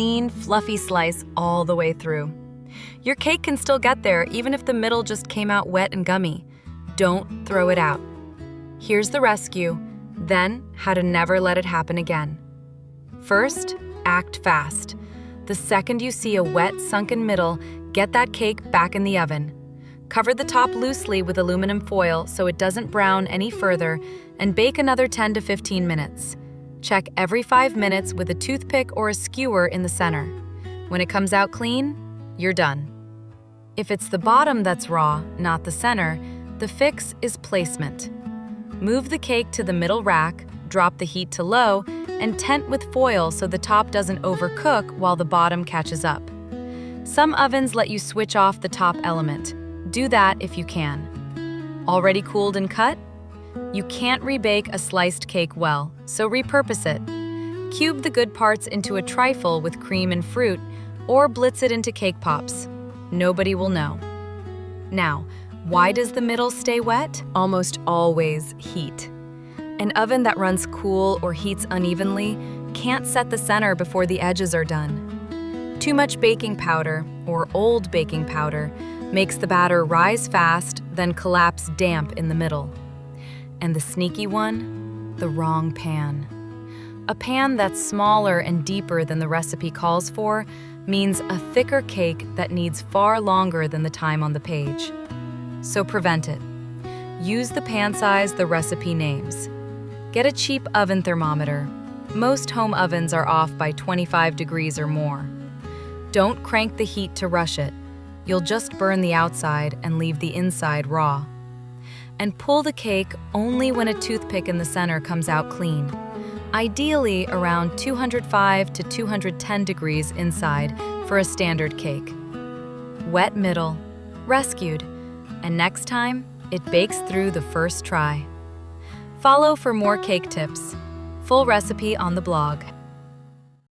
clean, fluffy slice all the way through. Your cake can still get there even if the middle just came out wet and gummy. Don't throw it out. Here's the rescue, then how to never let it happen again. First, act fast. The second you see a wet, sunken middle, get that cake back in the oven. Cover the top loosely with aluminum foil so it doesn't brown any further, and bake another 10 to 15 minutes. Check every 5 minutes with a toothpick or a skewer in the center. When it comes out clean, you're done. If it's the bottom that's raw, not the center, the fix is placement. Move the cake to the middle rack, drop the heat to low, and tent with foil so the top doesn't overcook while the bottom catches up. Some ovens let you switch off the top element. Do that if you can. Already cooled and cut? You can't rebake a sliced cake well, so repurpose it. Cube the good parts into a trifle with cream and fruit, or blitz it into cake pops. Nobody will know. Now, why does the middle stay wet? Almost always heat. An oven that runs cool or heats unevenly can't set the center before the edges are done. Too much baking powder, or old baking powder, makes the batter rise fast, then collapse damp in the middle. And the sneaky one? The wrong pan. A pan that's smaller and deeper than the recipe calls for means a thicker cake that needs far longer than the time on the page. So prevent it. Use the pan size the recipe names. Get a cheap oven thermometer. Most home ovens are off by 25 degrees or more. Don't crank the heat to rush it. You'll just burn the outside and leave the inside raw. And pull the cake only when a toothpick in the center comes out clean. Ideally around 205 to 210 degrees inside for a standard cake. Wet middle, rescued, and next time, it bakes through the first try. Follow for more cake tips. Full recipe on the blog.